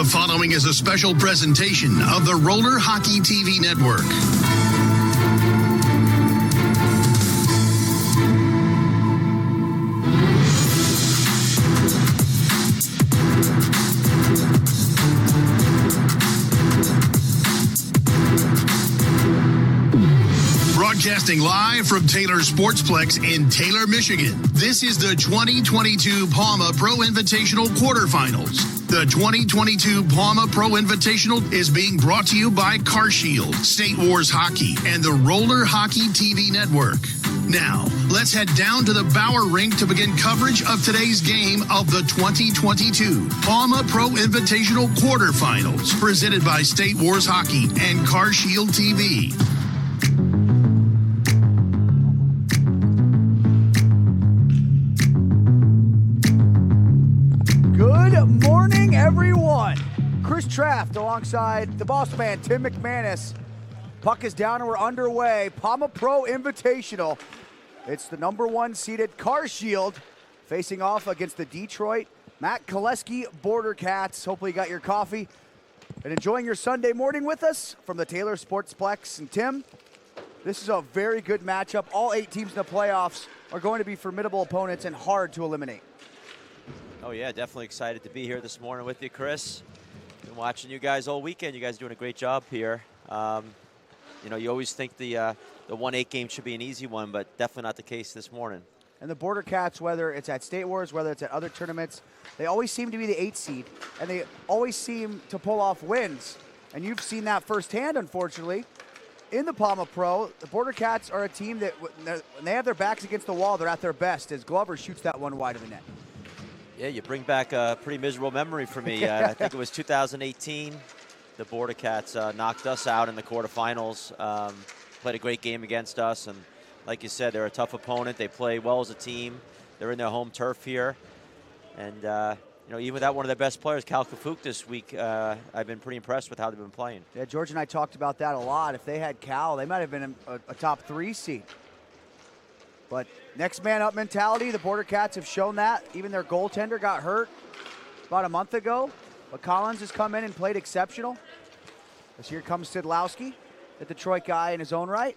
The following is a special presentation of the Roller Hockey TV Network. Broadcasting live from Taylor Sportsplex in Taylor, Michigan. This is the 2022 PAMA Pro Invitational quarterfinals. The 2022 PAMA Pro Invitational is being brought to you by CarShield, State Wars Hockey, and the Roller Hockey TV Network. Now, let's head down to the Bauer Rink to begin coverage of today's game of the 2022 PAMA Pro Invitational quarterfinals, presented by State Wars Hockey and CarShield TV. Good morning, everyone. Chris Traft alongside the boss man, Tim McManus. Puck is down and we're underway. PAMA Pro Invitational. It's the number one seeded CarShield facing off against the Detroit Bordercats. Hopefully you got your coffee and enjoying your Sunday morning with us from the Taylor Sportsplex. And Tim, this is a very good matchup. All 8 teams in the playoffs are going to be formidable opponents and hard to eliminate. Oh yeah, definitely excited to be here this morning with you, Chris. Been watching you guys all weekend. You guys are doing a great job here. You know, you always think the 1-8 game should be an easy one, but definitely not the case this morning. And the Bordercats, whether it's at State Wars, whether it's at other tournaments, they always seem to be the 8 seed, and they always seem to pull off wins. And you've seen that firsthand, unfortunately. In the PAMA Pro, the Bordercats are a team that, when they have their backs against the wall, they're at their best, as Glover shoots that one wide of the net. Yeah, you bring back a pretty miserable memory for me. I think it was 2018. The Bordercats knocked us out in the quarterfinals. Played a great game against us, and like you said, they're a tough opponent. They play well as a team. They're in their home turf here, and you know, even without one of their best players, Cal Kafuk, this week, I've been pretty impressed with how they've been playing. Yeah, George and I talked about that a lot. If they had Cal, they might have been a top 3 seed. But next man up mentality, the Bordercats have shown that. Even their goaltender got hurt about a month ago. But Collins has come in and played exceptional. As here comes Sidlowski, the Detroit guy in his own right.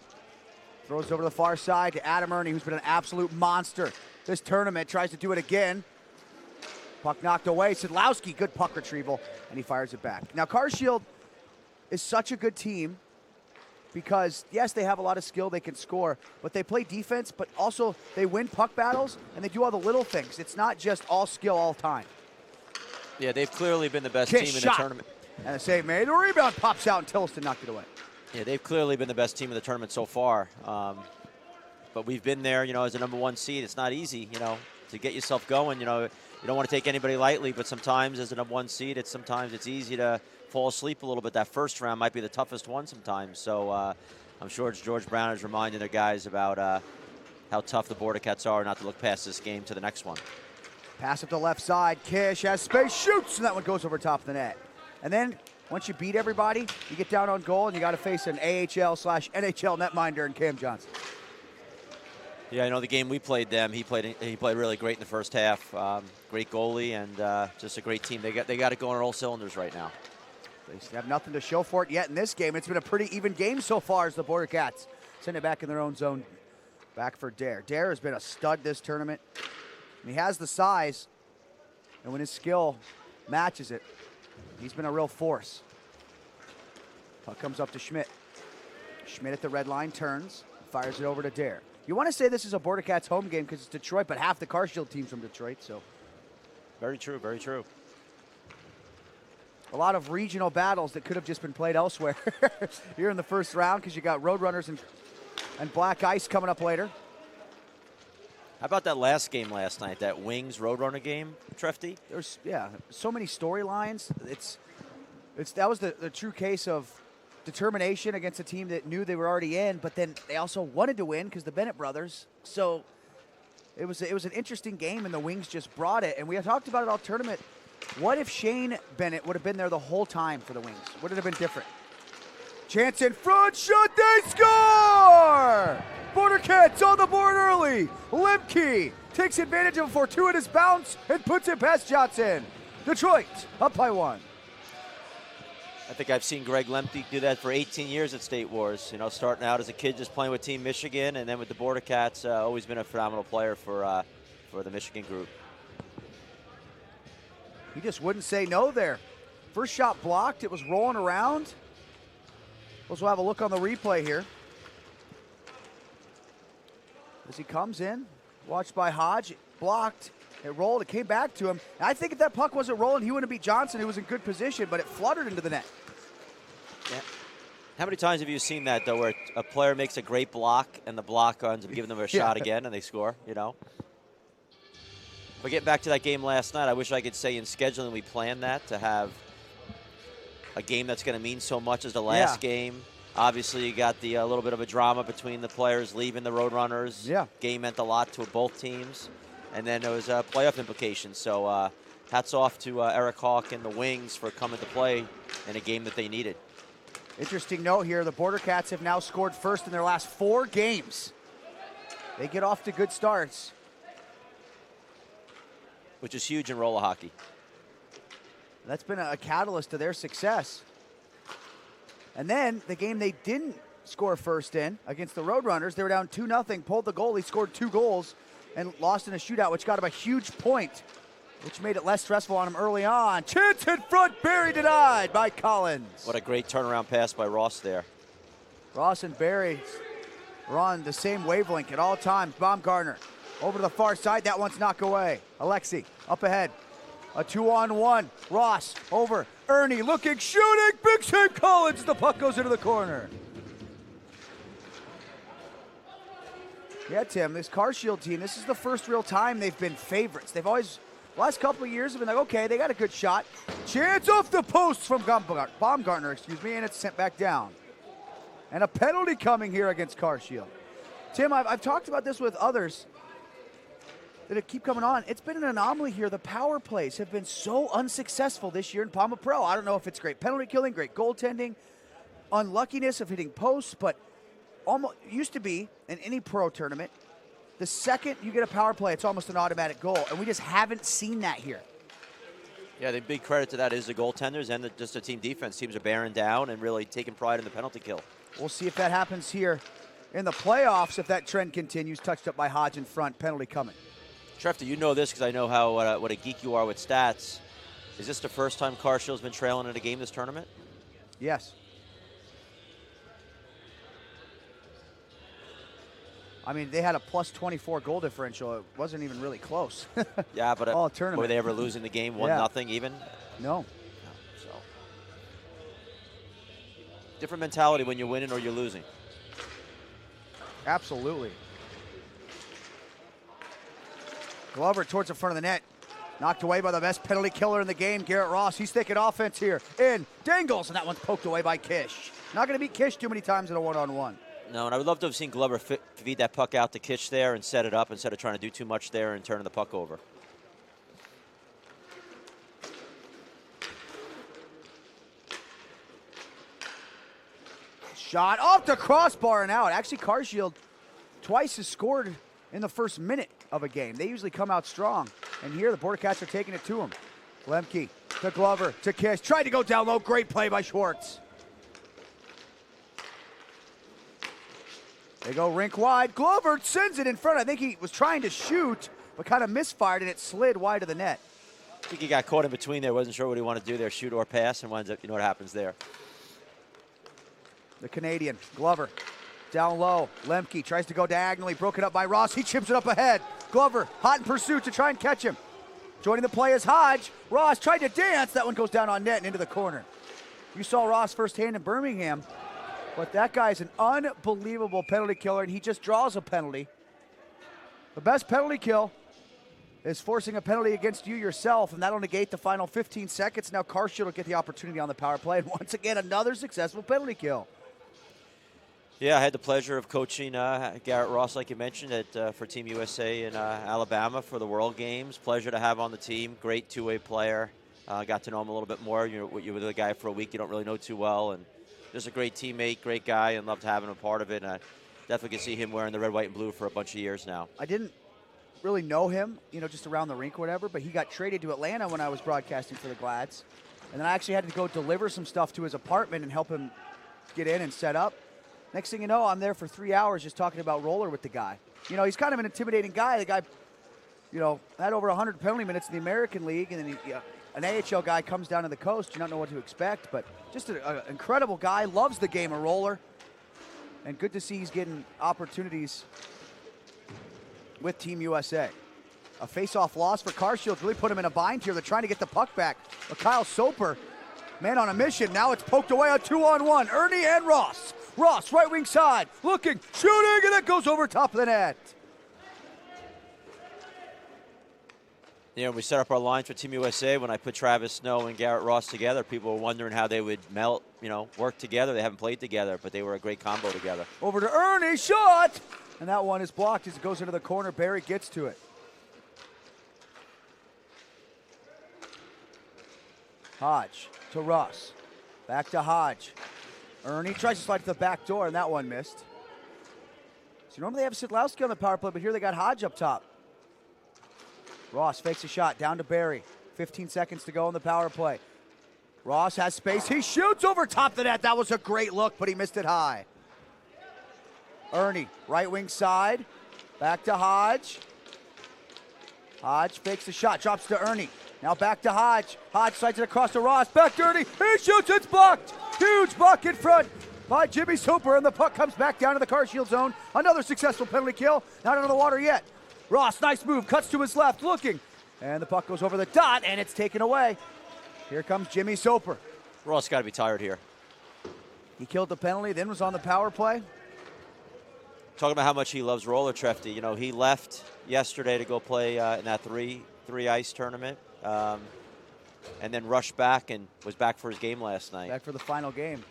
Throws it over to the far side to Adam Ernie, who's been an absolute monster this tournament. Tries to do it again. Puck knocked away. Sidlowski, good puck retrieval, and he fires it back. Now, CarShield is such a good team because, yes, they have a lot of skill, they can score, but they play defense, but also they win puck battles, and they do all the little things. It's not just all skill all time. Yeah, they've clearly been the best team in the tournament. And the save made. The rebound pops out, and Tilliston knocked it away. Yeah, they've clearly been the best team in the tournament so far. But we've been there, you know, as a number 1 seed. It's not easy, you know, to get yourself going. You know, you don't want to take anybody lightly, but sometimes as a number 1 seed, sometimes it's easy to fall asleep a little bit. That first round might be the toughest one sometimes. So I'm sure George Brown is reminding their guys about how tough the Bordercats are not to look past this game to the next one. Pass up the left side. Kish has space, shoots, and that one goes over top of the net. And then once you beat everybody, you get down on goal, and you got to face an AHL/NHL netminder in Cam Johnson. Yeah, I know the game we played them. He played really great in the first half. Great goalie and just a great team. They got it going on all cylinders right now. They have nothing to show for it yet in this game. It's been a pretty even game so far as the Bordercats send it back in their own zone. Back for Dare. Dare has been a stud this tournament. And he has the size, and when his skill matches it, he's been a real force. Puck comes up to Schmidt. Schmidt at the red line turns, fires it over to Dare. You want to say this is a Bordercats home game because it's Detroit, but half the CarShield team's from Detroit, so. Very true, very true. A lot of regional battles that could have just been played elsewhere here in the first round because you got Roadrunners and Black Ice coming up later. How about that last game last night, that Wings Roadrunner game, Trefty? There's, yeah, so many storylines. That was the true case of determination against a team that knew they were already in, but then they also wanted to win because the Bennett brothers. So it was an interesting game, and the Wings just brought it. And we had talked about it all tournament. What if Shane Bennett would have been there the whole time for the Wings? Would it have been different? Chance in front, shot, they score! Bordercats on the board early. Lemke takes advantage of a fortuitous bounce and puts it past Johnson. Detroit up by 1. I think I've seen Greg Lemke do that for 18 years at State Wars. You know, starting out as a kid just playing with Team Michigan, and then with the Bordercats, always been a phenomenal player for the Michigan group. He just wouldn't say no there. First shot blocked. It was rolling around. We'll have a look on the replay here. As he comes in, watched by Hodge, blocked. It rolled, it came back to him. And I think if that puck wasn't rolling, he wouldn't beat Johnson, who was in good position, but it fluttered into the net. Yeah. How many times have you seen that, though, where a player makes a great block and the block ends up giving them a shot again and they score, you know? But getting back to that game last night, I wish I could say in scheduling we planned that to have a game that's going to mean so much as the last game. Obviously, you got the little bit of a drama between the players leaving the Roadrunners. Yeah. Game meant a lot to both teams. And then there was playoff implications. So hats off to Eric Hawk and the Wings for coming to play in a game that they needed. Interesting note here, the Bordercats have now scored first in their last 4 games. They get off to good starts. Which is huge in roller hockey. That's been a catalyst to their success. And then the game they didn't score first in against the Roadrunners, they were down 2-0, pulled the goalie, scored 2 goals, and lost in a shootout, which got him a huge point, which made it less stressful on him early on. Chance in front, Barry denied by Collins. What a great turnaround pass by Ross there. Ross and Barry are on the same wavelength at all times. Baumgartner over to the far side, that one's knocked away. Alexi up ahead. A 2-on-1. Ross over. Ernie looking, shooting. Big save Collins. The puck goes into the corner. Yeah, Tim, this CarShield team, this is the first real time they've been favorites. They've always, last couple of years, have been like, okay, they got a good shot. Chance off the post from Baumgartner, and it's sent back down. And a penalty coming here against CarShield. Tim, I've talked about this with others that keep coming on. It's been an anomaly here. The power plays have been so unsuccessful this year in PAMA Pro. I don't know if it's great penalty killing, great goaltending, unluckiness of hitting posts, but almost used to be in any pro tournament, the second you get a power play, it's almost an automatic goal, and we just haven't seen that here. Yeah, the big credit to that is the goaltenders and just the team defense. Teams are bearing down and really taking pride in the penalty kill. We'll see if that happens here in the playoffs, if that trend continues. Touched up by Hodge in front, penalty coming. Schefter, you know this because I know how what a geek you are with stats. Is this the first time CarShield's been trailing in a game this tournament? Yes. I mean, they had a plus 24 goal differential. It wasn't even really close. Yeah, but all tournament. were they ever losing the game 1-0 even? No. So different mentality when you're winning or you're losing. Absolutely. Glover towards the front of the net. Knocked away by the best penalty killer in the game, Garrett Ross. He's thinking offense here. In, dangles, and that one's poked away by Kish. Not going to beat Kish too many times in a one-on-one. No, and I would love to have seen Glover feed that puck out to Kish there and set it up instead of trying to do too much there and turning the puck over. Shot off the crossbar and out. Actually, CarShield twice has scored in the first minute of a game. They usually come out strong. And here, the Bordercats are taking it to him. Lemke to Glover to Kish. Tried to go down low. Great play by Schwartz. They go rink wide. Glover sends it in front. I think he was trying to shoot, but kind of misfired, and it slid wide of the net. I think he got caught in between there. Wasn't sure what he wanted to do there, shoot or pass, and winds up, you know what happens there. The Canadian, Glover, down low. Lemke tries to go diagonally, broken up by Ross. He chips it up ahead. Glover, hot in pursuit to try and catch him. Joining the play is Hodge. Ross tried to dance. That one goes down on net and into the corner. You saw Ross firsthand in Birmingham, but that guy's an unbelievable penalty killer, and he just draws a penalty. The best penalty kill is forcing a penalty against you yourself, and that'll negate the final 15 seconds. Now CarShield will get the opportunity on the power play, and once again, another successful penalty kill. Yeah, I had the pleasure of coaching Garrett Ross, like you mentioned, for Team USA in Alabama for the World Games. Pleasure to have on the team. Great two-way player. Got to know him a little bit more. You were with the guy for a week you don't really know too well, and just a great teammate, great guy, and loved having him a part of it. And I definitely can see him wearing the red, white, and blue for a bunch of years now. I didn't really know him, just around the rink or whatever, but he got traded to Atlanta when I was broadcasting for the Glads. And then I actually had to go deliver some stuff to his apartment and help him get in and set up. Next thing you know, I'm there for 3 hours just talking about roller with the guy. You know, he's kind of an intimidating guy. The guy, you know, had over 100 penalty minutes in the American League, and then an AHL guy comes down to the coast. You don't know what to expect, but just an incredible guy, loves the game of roller, and good to see he's getting opportunities with Team USA. A face-off loss for CarShield really put him in a bind here. They're trying to get the puck back. But Kyle Soper, man on a mission. Now it's poked away on 2-on-1. Ernie and Ross. Ross, right wing side, looking, shooting, and it goes over top of the net. You know, we set up our lines for Team USA. When I put Travis Snow and Garrett Ross together, people were wondering how they would melt, you know, work together. They haven't played together, but they were a great combo together. Over to Ernie, shot! And that one is blocked as it goes into the corner. Barry gets to it. Hodge to Ross. Back to Hodge. Ernie tries to slide to the back door, and that one missed. So normally they have Sidlowski on the power play, but here they got Hodge up top. Ross fakes a shot down to Barry. 15 seconds to go in the power play. Ross has space. He shoots over top of the net. That was a great look, but he missed it high. Ernie, right wing side. Back to Hodge. Hodge fakes the shot, drops to Ernie. Now back to Hodge. Hodge slides it across to Ross. Back to Ernie. He shoots. It's blocked. Huge block in front by Jimmy Soper, and the puck comes back down to the CarShield zone. Another successful penalty kill. Not under the water yet. Ross, nice move. Cuts to his left, looking. And the puck goes over the dot, and it's taken away. Here comes Jimmy Soper. Ross got to be tired here. He killed the penalty, then was on the power play. Talking about how much he loves roller, Trefty. You know, he left yesterday to go play in that three ice tournament, and then rushed back and was back for his game last night. Back for the final game.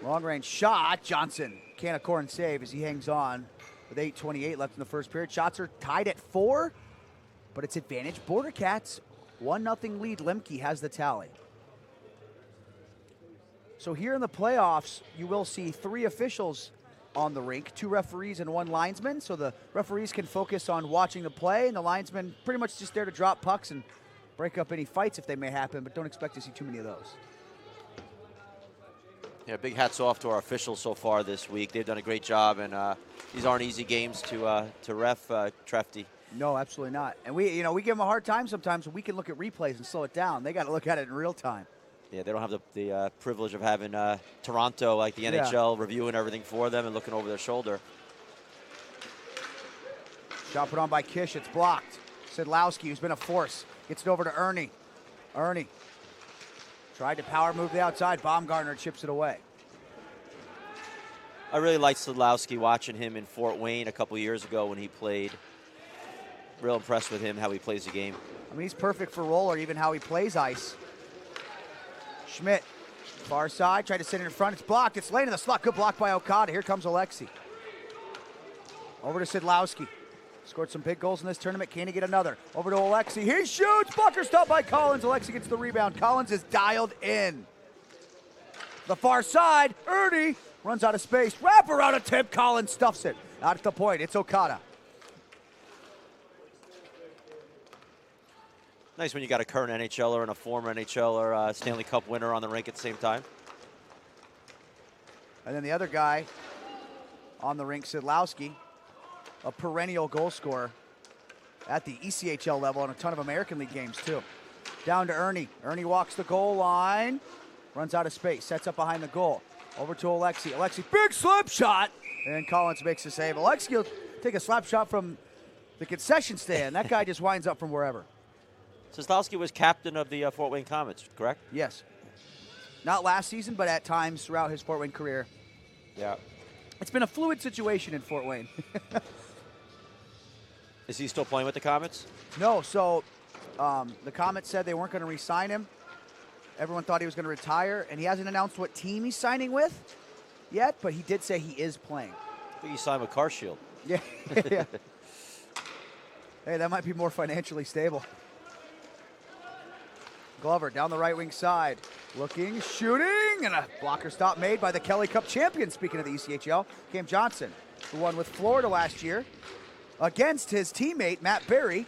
Long range shot. Johnson can't a corn save as he hangs on with 8:28 left in the first period. Shots are tied at 4, but it's advantage Bordercats. 1-0 lead. Lemke has the tally. So here in the playoffs, you will see 3 officials on the rink, 2 referees and 1 linesman. So the referees can focus on watching the play, and the linesmen pretty much just there to drop pucks and break up any fights if they may happen, but don't expect to see too many of those. Yeah, big hats off to our officials so far this week. They've done a great job, and these aren't easy games to ref, Trefty. No, absolutely not. And we give them a hard time sometimes. We can look at replays and slow it down. They got to look at it in real time. Yeah, they don't have the privilege of having Toronto, like the NHL, reviewing everything for them and looking over their shoulder. Shot put on by Kish. It's blocked. Sidlowski, who's been a force, gets it over to Ernie. Ernie tried to power move the outside. Baumgartner chips it away. I really liked Sidlowski, watching him in Fort Wayne a couple years ago when he played. Real impressed with him, how he plays the game. I mean, he's perfect for roller, even how he plays ice. Schmidt, far side, tried to sit in front. It's blocked. It's laying in the slot. Good block by Okada. Here comes Alexi. Over to Sidlowski. Scored some big goals in this tournament. Can he get another? Over to Alexi. He shoots. Blocker stopped by Collins. Alexi gets the rebound. Collins is dialed in. The far side. Ernie runs out of space. Wrap around a tip. Collins stuffs it. Out at the point. It's Okada. Nice when you got a current NHLer and a former NHLer, Stanley Cup winner on the rink at the same time. And then the other guy on the rink, Sidlowski, a perennial goal scorer at the ECHL level and a ton of American League games too. Down to Ernie. Ernie walks the goal line, runs out of space, sets up behind the goal. Over to Alexi. Alexi, big slap shot, and Collins makes the save. Alexi will take a slap shot from the concession stand. That guy just winds up from wherever. Sidlowski was captain of the Fort Wayne Comets, correct? Yes. Not last season, but at times throughout his Fort Wayne career. Yeah. It's been a fluid situation in Fort Wayne. Is he still playing with the Comets? No, so the Comets said they weren't going to re-sign him. Everyone thought he was going to retire, and he hasn't announced what team he's signing with yet, but he did say he is playing. I think he signed with CarShield. Yeah. Yeah. Hey, that might be more financially stable. Glover down the right wing side. Looking, shooting, and a blocker stop made by the Kelly Cup champion, speaking of the ECHL, Cam Johnson, who won with Florida last year against his teammate, Matt Berry,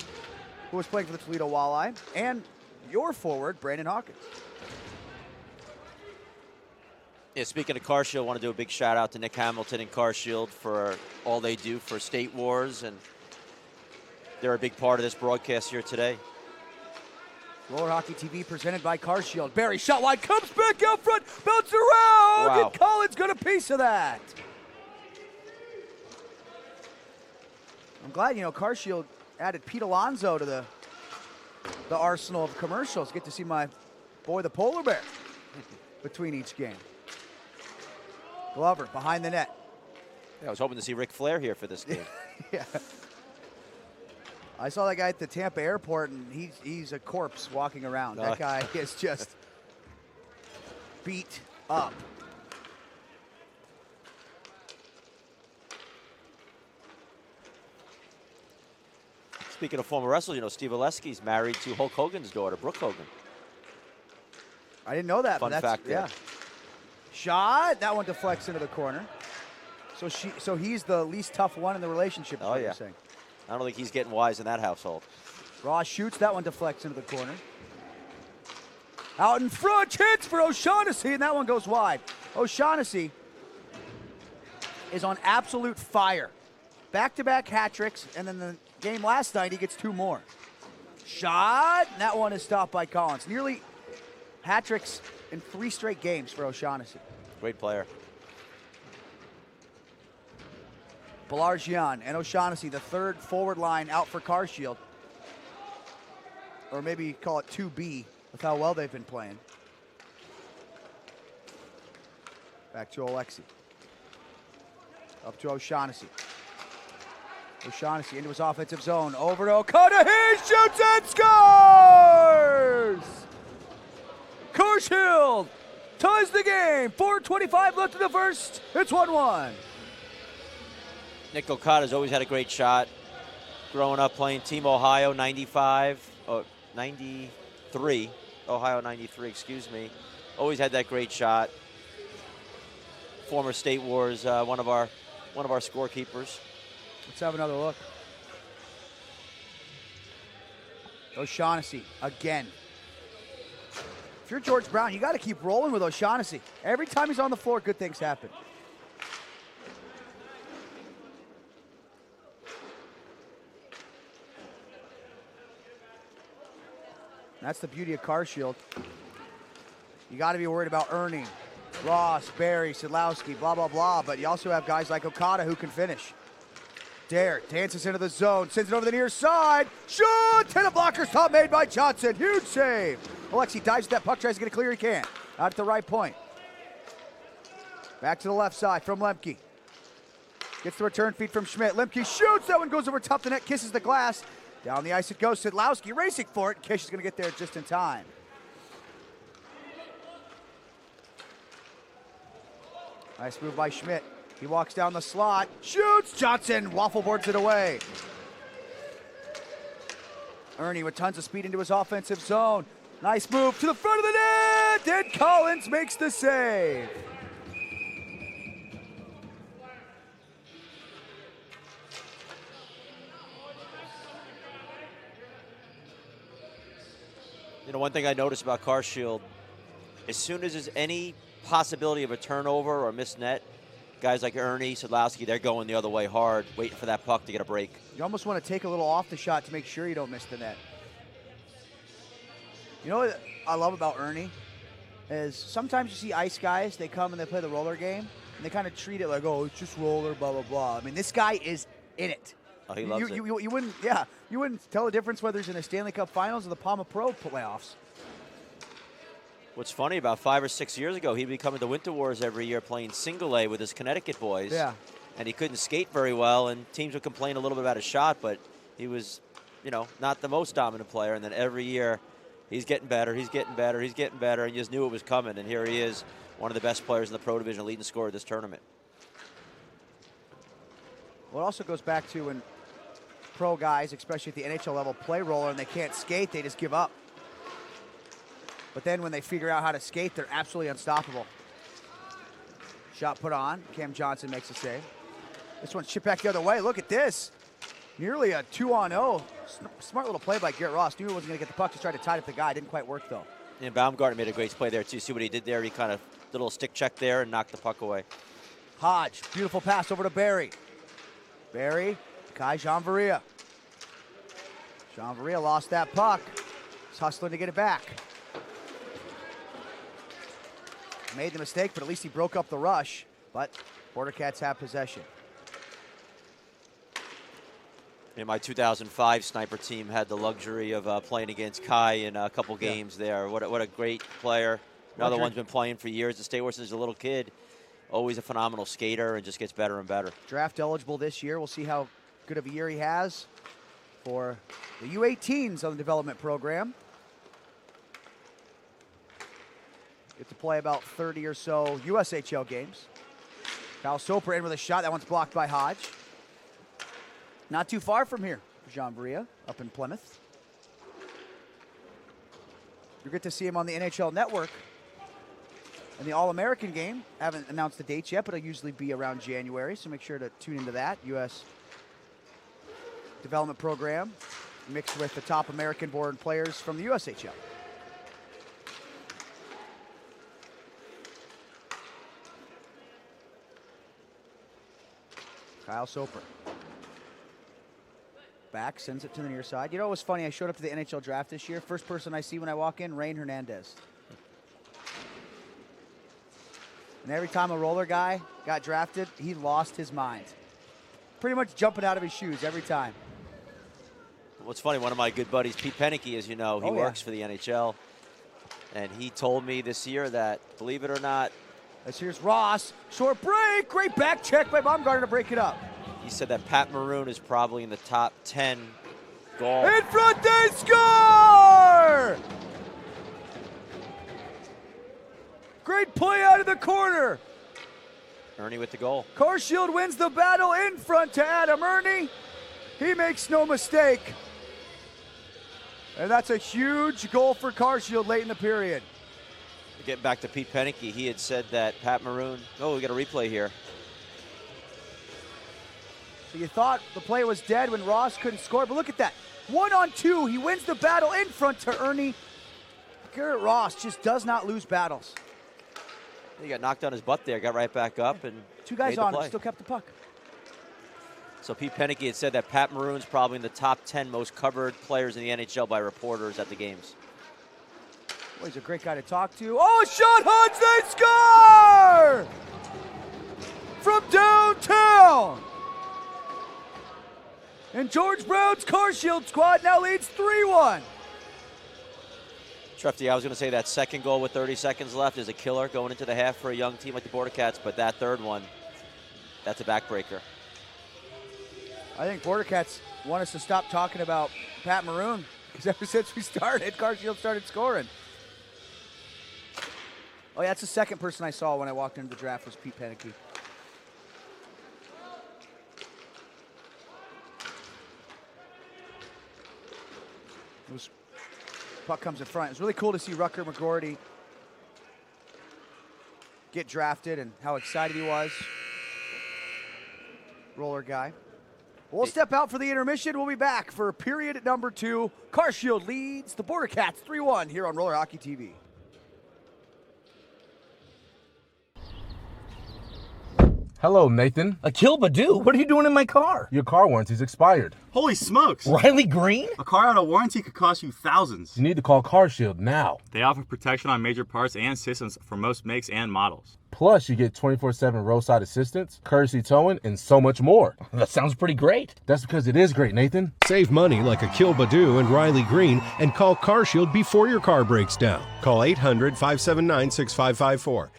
who who was playing for the Toledo Walleye, and your forward, Brandon Hawkins. Yeah, speaking of CarShield, I want to do a big shout out to Nick Hamilton and CarShield for all they do for State Wars, and they're a big part of this broadcast here today. Roller Hockey TV presented by CarShield. Barry shot wide, comes back out front, bounces around, Wow. and Collins got a piece of that. I'm glad, CarShield added Pete Alonso to the arsenal of commercials. Get to see my boy, the polar bear, between each game. Glover behind the net. Yeah, I was hoping to see Ric Flair here for this game. Yeah. I saw that guy at the Tampa airport, and he's a corpse walking around. That guy is just beat up. Speaking of former wrestlers, Steve Oleski's married to Hulk Hogan's daughter, Brooke Hogan. I didn't know that. Fun but that's, fact there. yeah. Shot. That one deflects into the corner. So he's the least tough one in the relationship. Is Oh, what yeah. you're saying. I don't think he's getting wise in that household. Ross shoots. That one deflects into the corner. Out in front. Chance for O'Shaughnessy, and that one goes wide. O'Shaughnessy is on absolute fire. Back-to-back hat tricks, and then the game last night, he gets 2 more. Shot. And that one is stopped by Collins. Nearly hat tricks in 3 straight games for O'Shaughnessy. Great player. Belargian and O'Shaughnessy, the third forward line out for CarShield. Or maybe call it 2B with how well they've been playing. Back to Alexi. Up to O'Shaughnessy. O'Shaughnessy into his offensive zone. Over to Okada. He shoots and scores! CarShield ties the game. 4:25 left in the first. It's 1-1. Nick Okada's always had a great shot. Growing up playing Team Ohio 93, Ohio 93, excuse me. Always had that great shot. Former State Wars, one of our scorekeepers. Let's have another look. O'Shaughnessy again. If you're George Brown, you got to keep rolling with O'Shaughnessy. Every time he's on the floor, good things happen. That's the beauty of CarShield. You got to be worried about earning. Ross, Barry, Sidlowski, blah, blah, blah. But you also have guys like Okada who can finish. Dare dances into the zone, sends it over the near side. Shoot! 10 blockers, top made by Johnson. Huge save. Alexi dives to that puck, tries to get it clear. He can't. Out at the right point. Back to the left side from Lemke. Gets the return feed from Schmidt. Lemke shoots. That one goes over top the net, kisses the glass. Down the ice it goes. Sidlowski racing for it. Kish is going to get there just in time. Nice move by Schmidt. He walks down the slot. Shoots. Johnson waffle boards it away. Ernie with tons of speed into his offensive zone. Nice move to the front of the net. And Collins makes the save. One thing I noticed about CarShield, as soon as there's any possibility of a turnover or a missed net, guys like Ernie, Sidlowski, they're going the other way hard, waiting for that puck to get a break. You almost want to take a little off the shot to make sure you don't miss the net. You know what I love about Ernie is sometimes you see ice guys, they come and they play the roller game, and they kind of treat it like, oh, it's just roller, blah, blah, blah. I mean, this guy is in it. Oh, he loves it. You wouldn't tell the difference whether he's in the Stanley Cup Finals or the PAMA Pro playoffs. What's funny, about 5 or 6 years ago, he'd be coming to Winter Wars every year playing single A with his Connecticut boys. Yeah. And he couldn't skate very well, and teams would complain a little bit about his shot, but he was, not the most dominant player. And then every year, he's getting better, he's getting better, he's getting better, and you just knew it was coming. And here he is, one of the best players in the Pro Division, leading scorer of this tournament. Well, it also goes back to when pro guys, especially at the NHL level, play roller and they can't skate, they just give up. But then when they figure out how to skate, they're absolutely unstoppable. Shot put on. Cam Johnson makes a save. This one's chipped back the other way. Look at this. Nearly a 2-on-0. Smart little play by Garrett Ross. Knew he wasn't going to get the puck. Just tried to tie it up the guy. Didn't quite work, though. And Baumgartner made a great play there, too. See what he did there? He kind of did a little stick check there and knocked the puck away. Hodge, beautiful pass over to Barry. Barry, Kai Jean-Varia. Jean-Varia lost that puck. He's hustling to get it back. Made the mistake, but at least he broke up the rush. But Bordercats have possession. And my 2005 sniper team had the luxury of playing against Kai in a couple games there. What a great player. Another one's been playing for years. The State Wars since a little kid. Always a phenomenal skater and just gets better and better. Draft eligible this year. We'll see how good of a year he has for the U18s on the development program. Get to play about 30 or so USHL games. Kyle Soper in with a shot. That one's blocked by Hodge. Not too far from here for Jean-Varia up in Plymouth. You get to see him on the NHL Network. And the All-American game, haven't announced the dates yet, but it'll usually be around January, so make sure to tune into that. U.S. development program mixed with the top American-born players from the USHL. Kyle Soper. Back, sends it to the near side. You know, it was funny, I showed up to the NHL draft this year. First person I see when I walk in, Rain Hernandez. And every time a roller guy got drafted, he lost his mind. Pretty much jumping out of his shoes every time. What's funny, one of my good buddies, Pete Penicky, as you know, he works for the NHL. And he told me this year that, believe it or not, as here's Ross, short break, great back check by Baumgartner to break it up. He said that Pat Maroon is probably in the top 10 goal. In front, they score! Great play out of the corner. Ernie with the goal. CarShield wins the battle in front to Adam Ernie. He makes no mistake. And that's a huge goal for CarShield late in the period. Getting back to Pete Penicky, he had said that Pat Maroon, we got a replay here. So you thought the play was dead when Ross couldn't score, but look at that. 1-on-2, he wins the battle in front to Ernie. Garrett Ross just does not lose battles. He got knocked on his butt there, got right back up, and two guys on him, play. Still kept the puck. So Pete Penicky had said that Pat Maroon's probably in the top 10 most covered players in the NHL by reporters at the games. Well, he's a great guy to talk to. Oh, shot, Huns, they score! From downtown. And George Brown's CarShield squad now leads 3-1. Trefty, I was going to say that second goal with 30 seconds left is a killer going into the half for a young team like the Bordercats, but that third one, that's a backbreaker. I think Bordercats want us to stop talking about Pat Maroon, because ever since we started, CarShield started scoring. Oh, yeah, that's the second person I saw when I walked into the draft was Pete Penicky. Puck comes in front. It's really cool to see Rucker McGorty get drafted and how excited he was. Roller guy. We'll step out for the intermission. We'll be back for period number 2. CarShield leads the Bordercats 3-1 here on Roller Hockey TV. Hello, Nathan. Akil Badu, what are you doing in my car? Your car warranty's expired. Holy smokes! Riley Green? A car out of warranty could cost you thousands. You need to call CarShield now. They offer protection on major parts and systems for most makes and models. Plus, you get 24/7 roadside assistance, courtesy towing, and so much more. That sounds pretty great. That's because it is great, Nathan. Save money like Akil Badu and Riley Green and call CarShield before your car breaks down. Call 800-579-6554.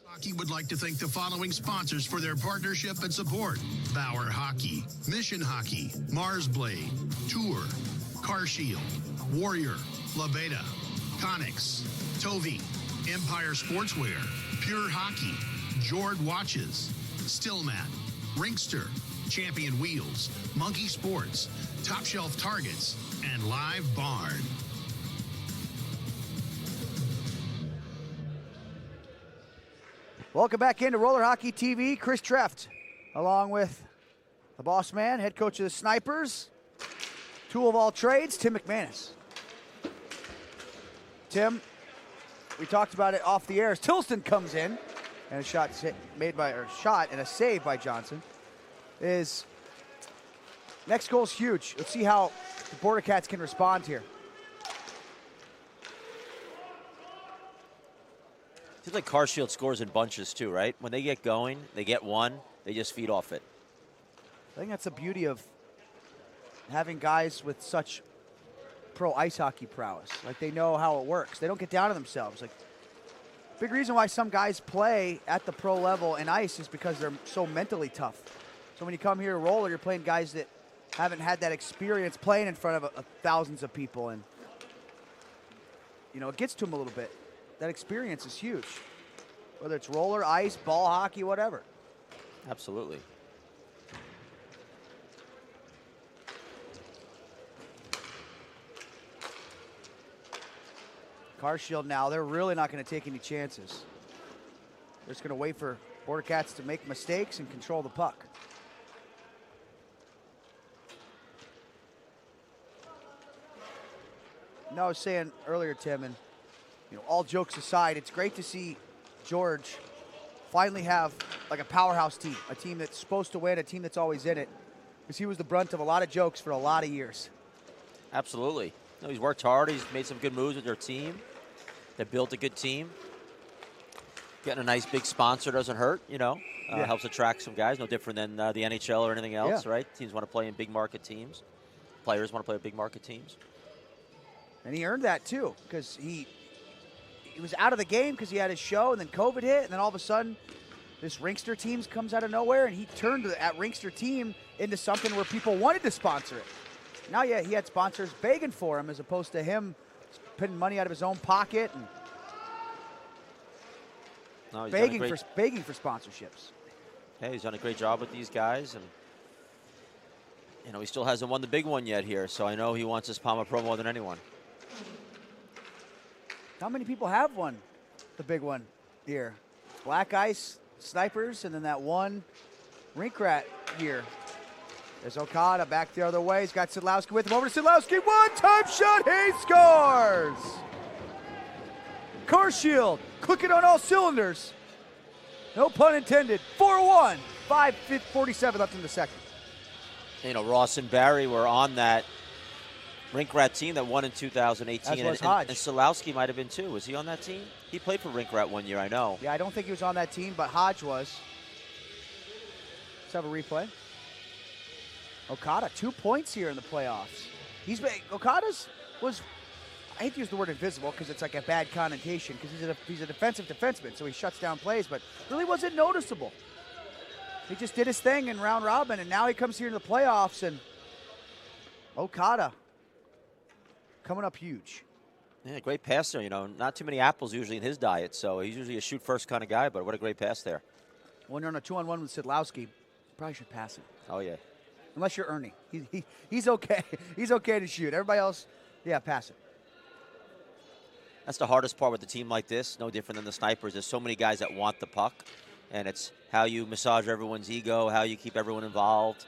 Hockey would like to thank the following sponsors for their partnership and support: Bauer Hockey, Mission Hockey, Mars Blade, Tour, CarShield, Warrior, LaBeta, Conix, Tovi, Empire Sportswear, Pure Hockey, Jord Watches, Stillmat, Ringster, Champion Wheels, Monkey Sports, Top Shelf Targets, and Live Barn. Welcome back into Roller Hockey TV. Chris Treft, along with The boss man, head coach of the Snipers, tool of all trades, Tim McManus. Tim, we talked about it off the air as Tilston comes in, and a shot and a save by Johnson. Next goal's huge. Let's see how the Bordercats can respond here. Seems like CarShield scores in bunches too, right? When they get going, they get one, they just feed off it. I think that's the beauty of having guys with such pro ice hockey prowess. Like, they know how it works. They don't get down on themselves. Like, big reason why some guys play at the pro level in ice is because they're so mentally tough. So when you come here to roller, you're playing guys that haven't had that experience playing in front of thousands of people, and it gets to them a little bit. That experience is huge, whether it's roller, ice, ball hockey, whatever. Absolutely. CarShield now, they're really not going to take any chances. They're just going to wait for Bordercats to make mistakes and control the puck. No, I was saying earlier, Tim, and all jokes aside, it's great to see George finally have like a powerhouse team, a team that's supposed to win, a team that's always in it, because he was the brunt of a lot of jokes for a lot of years. Absolutely. He's worked hard. He's made some good moves with their team. They built a good team. Getting a nice big sponsor doesn't hurt, helps attract some guys. No different than the NHL or anything else, right? Teams want to play in big market teams. Players want to play in big market teams. And he earned that too, because he was out of the game because he had his show, and then COVID hit, and then all of a sudden this Ringster team comes out of nowhere, and he turned that Ringster team into something where people wanted to sponsor it. Now, he had sponsors begging for him as opposed to him putting money out of his own pocket and begging for sponsorships. Hey, he's done a great job with these guys, and he still hasn't won the big one yet here, so I know he wants his PAMA Pro more than anyone. How many people have won the big one here? Black Ice, Snipers, and then that one Rink Rat year. There's Okada back the other way. He's got Sidlowski with him. Over to Sidlowski. One-time shot. He scores! CarShield clicking on all cylinders. No pun intended. 4-1. 5:47 left in the second. Ross and Barry were on that Rink Rat team that won in 2018. As was Hodge. And Sidlowski might have been too. Was he on that team? He played for Rink Rat one year, I know. Yeah, I don't think he was on that team, but Hodge was. Let's have a replay. Okada, 2 points here in the playoffs. Okada's was, I hate to use the word invisible because it's like a bad connotation, because he's a defensive defenseman, so he shuts down plays, but really wasn't noticeable. He just did his thing in round robin, and now he comes here in the playoffs, and Okada coming up huge. Yeah, great pass there. Not too many apples usually in his diet, so he's usually a shoot first kind of guy, but what a great pass there. When you're on a 2-on-1 with Sidlowski, probably should pass it. Oh, yeah. Unless you're Ernie. He's okay. He's okay to shoot. Everybody else, pass it. That's the hardest part with a team like this, no different than the Snipers. There's so many guys that want the puck, and it's how you massage everyone's ego, how you keep everyone involved.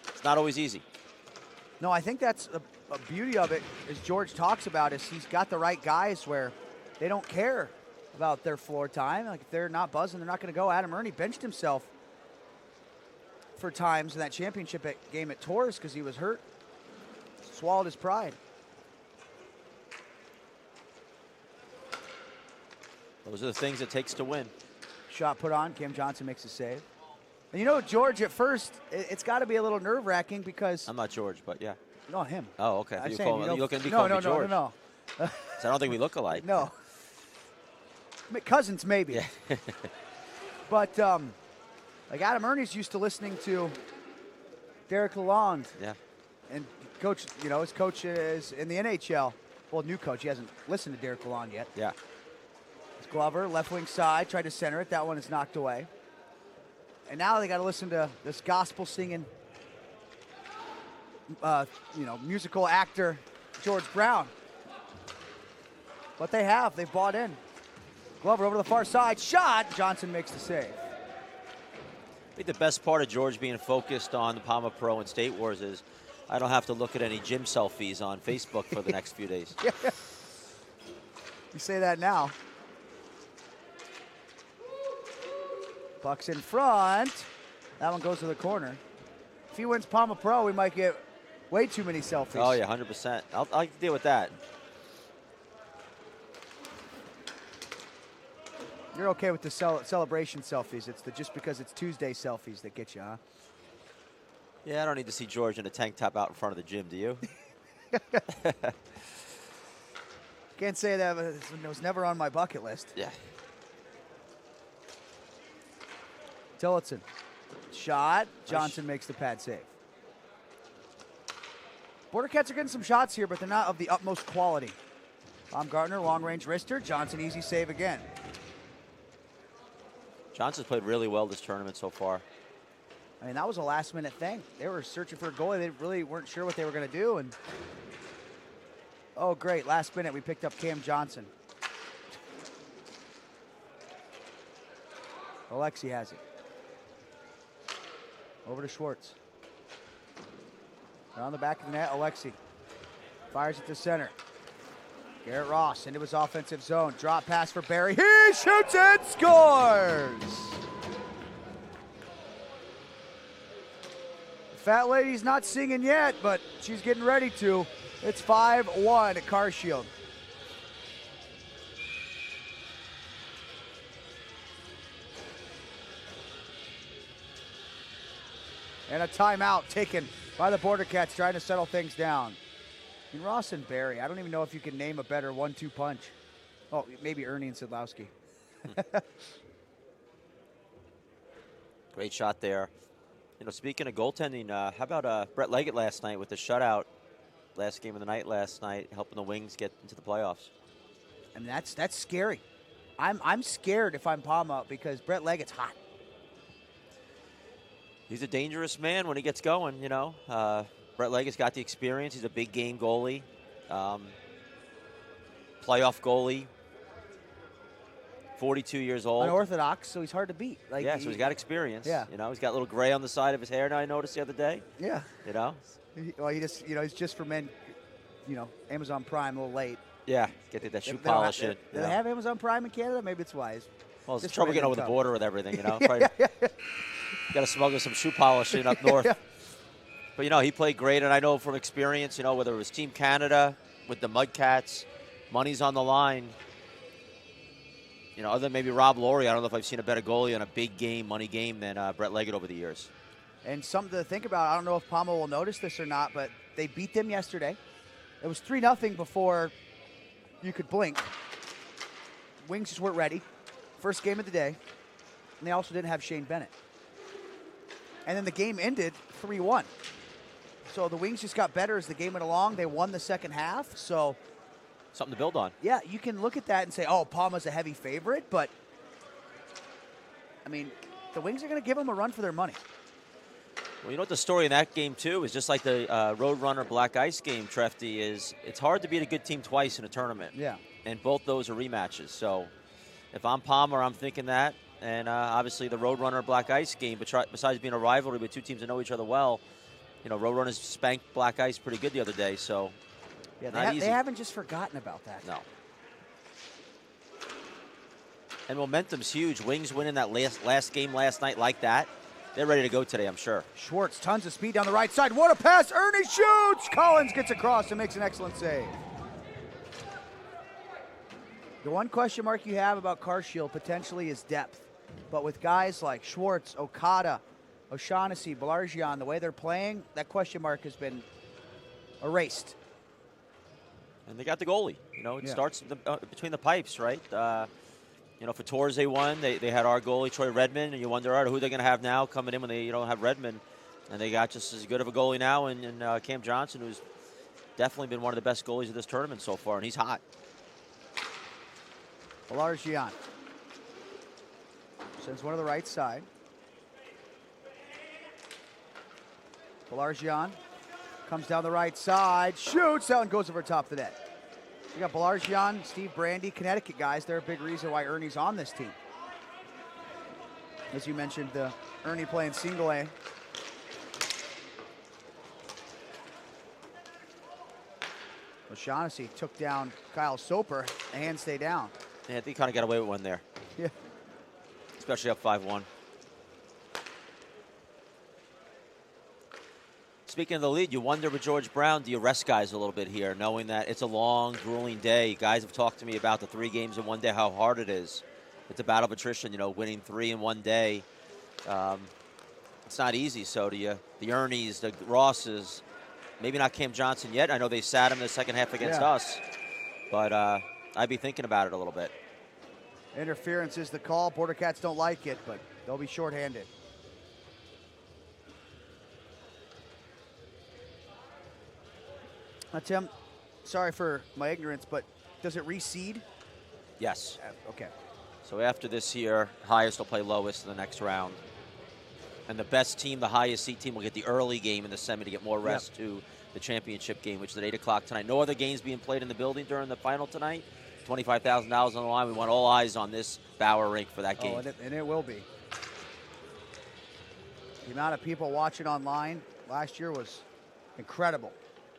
It's not always easy. No, I think that's a beauty of it, as George talks about, is he's got the right guys where they don't care about their floor time. Like, if they're not buzzing, they're not going to go. Adam Ernie benched himself for times in that championship game at Torres because he was hurt. Swallowed his pride. Those are the things it takes to win. Shot put on. Cam Johnson makes a save. And George, at first, it's got to be a little nerve-wracking because... I'm not George, but yeah. No, him. Oh, okay. I'm you saying, looking to be called me George. No. So I don't think we look alike. No. Cousins, maybe. Yeah. But, Adam Ernie's used to listening to Derek Lalonde. Yeah. And coach, his coach is in the NHL. Well, new coach. He hasn't listened to Derek Lalonde yet. Yeah. It's Glover, left wing side, tried to center it. That one is knocked away. And now they got to listen to this gospel singing, musical actor, George Brown. But they've bought in. Glover over to the far side, shot. Johnson makes the save. I think the best part of George being focused on the PAMA Pro and State Wars is I don't have to look at any gym selfies on Facebook for the next few days. You say that now. Buck's in front. That one goes to the corner. If he wins PAMA Pro, we might get way too many selfies. Oh, yeah, 100%. I'll deal with that. You're okay with the celebration selfies. It's just because it's Tuesday selfies that get you, huh? Yeah, I don't need to see George in a tank top out in front of the gym, do you? Can't say that, but it was never on my bucket list. Yeah. Tillotson. Shot. Johnson makes the pad save. Bordercats are getting some shots here, but they're not of the utmost quality. Baumgartner, long-range wrister. Johnson, easy save again. Johnson's played really well this tournament so far. I mean, that was a last-minute thing. They were searching for a goalie. They really weren't sure what they were going to do. And oh, great. Last minute, we picked up Cam Johnson. Alexi has it. Over to Schwartz. Around the back of the net, Alexi. Fires it to center. Garrett Ross into his offensive zone. Drop pass for Barry. He shoots and scores! The fat lady's not singing yet, but she's getting ready to. It's 5-1 at CarShield. And a timeout taken by the Bordercats trying to settle things down. I mean, Ross and Barry, I don't even know if you can name a better 1-2 punch. Oh, maybe Ernie and Sidlowski. Great shot there. You know, speaking of goaltending, how about Brett Leggett last night with the shutout, last game of the night last night, helping the Wings get into the playoffs? I mean, that's scary. I'm scared if I'm PAMA because Brett Leggett's hot. He's a dangerous man when he gets going, you know. Brett Leggett's got the experience. He's a big game goalie, playoff goalie, 42 years old. Unorthodox, so he's hard to beat. Like, yeah, so he's got experience. Yeah. You know, he's got a little gray on the side of his hair now, I noticed the other day. Yeah. You know? Well, he's just for men, you know, Amazon Prime a little late. Yeah, get that shoe polish in. Do they have Amazon Prime in Canada? Maybe it's wise. Well, it's Just trouble getting over the border with everything, you know? Got to smuggle some shoe polish in up north. But, you know, he played great, and I know from experience, you know, whether it was Team Canada with the Mudcats, money's on the line. You know, other than maybe Rob Laurie, I don't know if I've seen a better goalie on a big game, money game than Brett Leggett over the years. And something to think about, I don't know if PAMA will notice this or not, but they beat them yesterday. It was 3-0 before you could blink. Wings just weren't ready. First game of the day. And they also didn't have Shane Bennett. And then the game ended 3-1. So the Wings just got better as the game went along. They won the second half. So something to build on. Yeah, you can look at that and say, oh, PAMA's a heavy favorite. But, I mean, the Wings are going to give them a run for their money. Well, you know what the story in that game, too, is just like the Roadrunner Black Ice game, Trefty, is it's hard to beat a good team twice in a tournament. Yeah. And both those are rematches. So if I'm PAMA, I'm thinking that. And obviously the Roadrunner Black Ice game, besides being a rivalry with two teams that know each other well, you know, Roadrunners spanked Black Ice pretty good the other day. So yeah, not easy. They haven't just forgotten about that. No. And momentum's huge. Wings winning that last game last night like that. They're ready to go today, I'm sure. Schwartz, tons of speed down the right side. What a pass. Ernie shoots. Collins gets across and makes an excellent save. The one question mark you have about CarShield potentially is depth. But with guys like Schwartz, Okada, O'Shaughnessy, Balargian, the way they're playing, that question mark has been erased. And they got the goalie. You know, it starts between the pipes, right? You know, for Tours they won. They had our goalie, Troy Redmond, and you wonder, all right, who they're going to have now coming in when they don't have Redmond. And they got just as good of a goalie now in Cam Johnson, who's definitely been one of the best goalies of this tournament so far, and he's hot. Balargian sends one to the right side. Balargian comes down the right side, shoots, that one goes over top of the net. You got Balargian, Steve Brandy, Connecticut guys. They're a big reason why Ernie's on this team. As you mentioned, Ernie playing single A. O'Shaughnessy took down Kyle Soper. The hands stay down. Yeah, I think he kind of got away with one there. Yeah. Especially up 5-1. Speaking of the lead, you wonder with George Brown, do you rest guys a little bit here, knowing that it's a long, grueling day? Guys have talked to me about the 3 games in one day, how hard it is. It's a battle of attrition, winning 3 in one day. It's not easy. So do you, the Ernies, the Rosses, maybe not Cam Johnson yet. I know they sat him in the second half against us, but I'd be thinking about it a little bit. Interference is the call. Bordercats don't like it, but they'll be shorthanded. Now, Tim, sorry for my ignorance, but does it reseed? Yes. Okay. So after this here, highest will play lowest in the next round. And the best team, the highest seed team, will get the early game in the semi to get more rest to the championship game, which is at 8 o'clock tonight. No other games being played in the building during the final tonight. $25,000 on the line. We want all eyes on this Bauer rink for that game. And it will be. The amount of people watching online last year was incredible.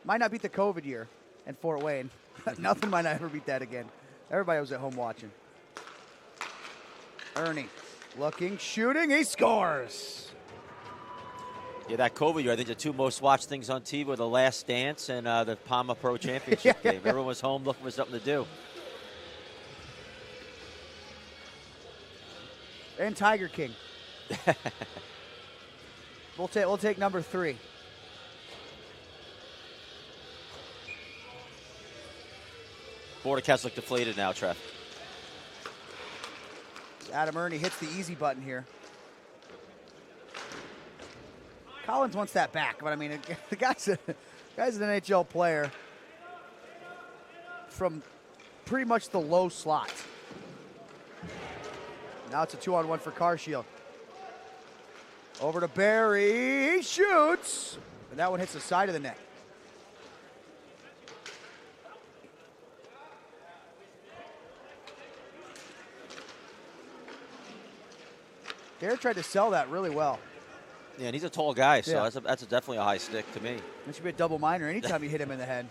Might not beat the COVID year in Fort Wayne. Nothing might not ever beat that again. Everybody was at home watching. Ernie looking, shooting, he scores. Yeah, that COVID year, I think the 2 most watched things on TV were The Last Dance and the PAMA Pro Championship game. Everyone was home looking for something to do. And Tiger King. We'll take number 3. Bordercats look deflated now, Trev. Adam Ernie hits the easy button here. Collins wants that back, but I mean, the guy's an NHL player from pretty much the low slot. Now it's a 2-on-1 for CarShield. Over to Barry, he shoots, and that one hits the side of the net. Garrett tried to sell that really well. Yeah, and he's a tall guy, so that's definitely a high stick to me. That should be a double minor anytime you hit him in the head.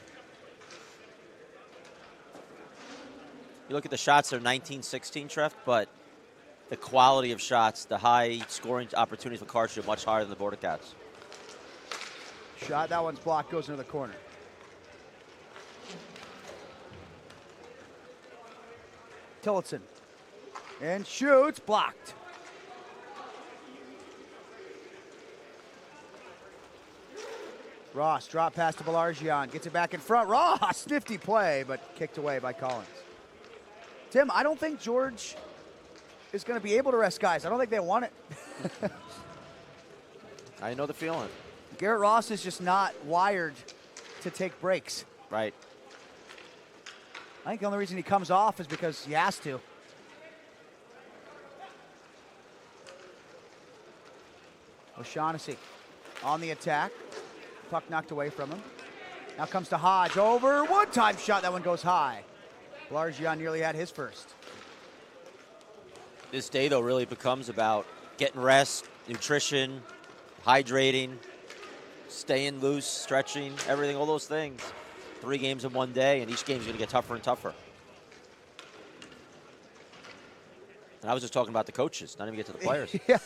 You look at the shots, they're 19-16, Trev, but the quality of shots, the high scoring opportunities for CarShield are much higher than the Bordercats. Shot, that one's blocked, goes into the corner. Tillotson, and shoots, blocked. Ross, drop pass to Belargian, gets it back in front. Ross, nifty play, but kicked away by Collins. Tim, I don't think George is going to be able to rest guys. I don't think they want it. I know the feeling. Garrett Ross is just not wired to take breaks. Right. I think the only reason he comes off is because he has to. O'Shaughnessy on the attack. Puck knocked away from him. Now comes to Hodge. Over. One-time shot. That one goes high. Belargian nearly had his first. This day, though, really becomes about getting rest, nutrition, hydrating, staying loose, stretching, everything, all those things. 3 games in one day, and each game's going to get tougher and tougher. And I was just talking about the coaches, not even get to the players. Yeah.